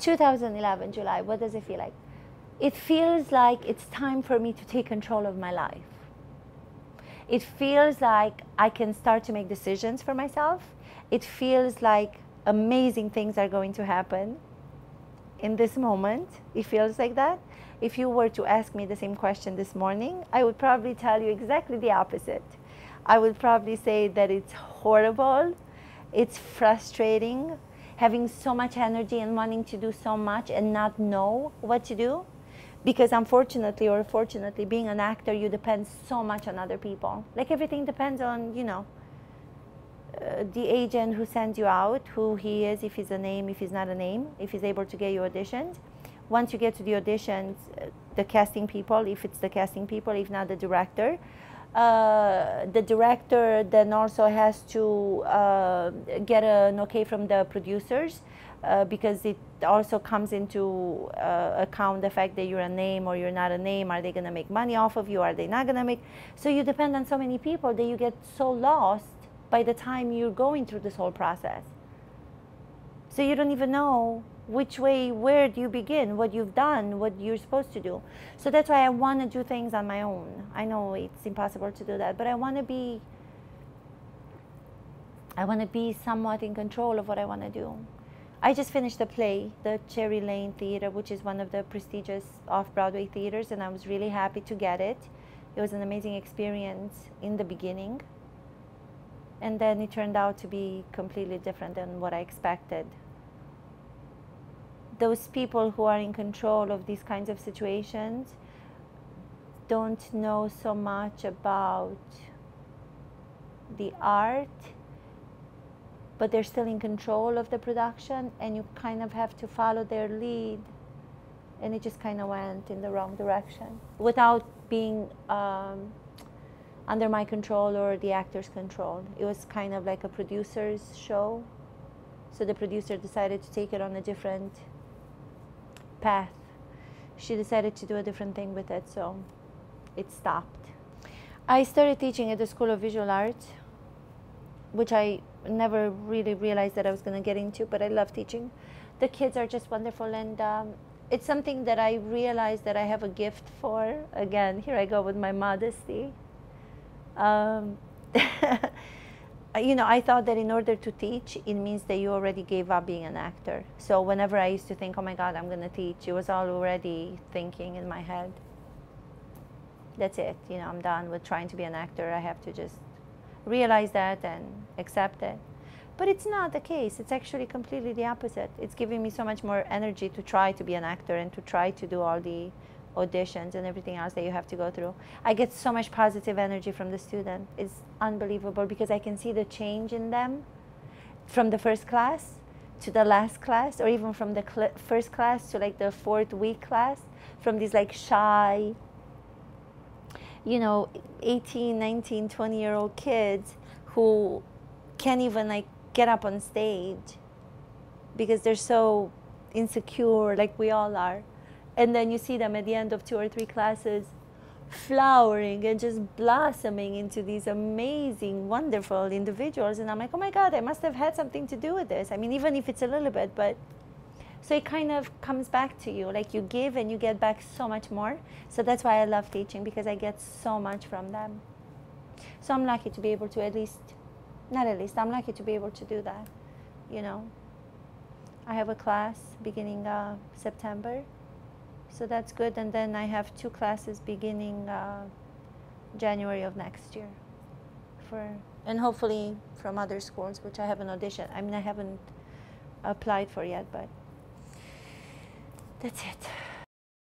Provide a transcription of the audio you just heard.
2011 July, what does it feel like? It feels like it's time for me to take control of my life. It feels like I can start to make decisions for myself. It feels like amazing things are going to happen in this moment. It feels like that. If you were to ask me the same question this morning, I would probably tell you exactly the opposite. I would probably say that it's horrible, it's frustrating, having so much energy and wanting to do so much and not know what to do. Because unfortunately or fortunately, being an actor, you depend so much on other people. Like everything depends on, you know, the agent who sends you out, who he is, if he's a name, if he's not a name, if he's able to get you auditions. Once you get to the auditions, the casting people, if it's the casting people, if not the director. The director then also has to get an okay from the producers, because it also comes into account the fact that you're a name or you're not a name. Are they going to make money off of you? Are they not going to make? So you depend on so many people that you get so lost by the time you're going through this whole process. So you don't even know which way, where do you begin, what you've done, what you're supposed to do. So that's why I want to do things on my own. I know it's impossible to do that, but I want to be somewhat in control of what I want to do. I just finished a play, the Cherry Lane Theater, which is one of the prestigious off-Broadway theaters, and I was really happy to get it. It was an amazing experience in the beginning, and then it turned out to be completely different than what I expected. Those people who are in control of these kinds of situations don't know so much about the art, but they're still in control of the production, and you kind of have to follow their lead, and it just kind of went in the wrong direction without being under my control or the actor's control. It was kind of like a producer's show, so the producer decided to take it on a different path. She decided to do a different thing with it, so it stopped. I started teaching at the School of Visual Arts, which I never really realized that I was going to get into, but I love teaching. The kids are just wonderful, and it's something that I realized that I have a gift for. Again, here I go with my modesty. You know, I thought that in order to teach, it means that you already gave up being an actor. So whenever I used to think, oh my God, I'm going to teach, it was already thinking in my head. That's it. You know, I'm done with trying to be an actor. I have to just realize that and accept it. But it's not the case. It's actually completely the opposite. It's giving me so much more energy to try to be an actor and to try to do all the auditions and everything else that you have to go through. I get so much positive energy from the student. It's unbelievable, because I can see the change in them from the first class to the last class, or even from the first class to like the 4th week class, from these like shy, you know, 18, 19, 20-year-old kids who can't even like get up on stage because they're so insecure, like we all are. And then you see them at the end of 2 or 3 classes flowering and just blossoming into these amazing, wonderful individuals. And I'm like, oh my God, I must have had something to do with this. I mean, even if it's a little bit, but so it kind of comes back to you. Like you give and you get back so much more. So that's why I love teaching, because I get so much from them. So I'm lucky to be able to I'm lucky to be able to do that, you know. I have a class beginning September. So that's good, and then I have 2 classes beginning January of next year, and hopefully from other schools, which I haven't auditioned. I mean, I haven't applied for yet, but that's it.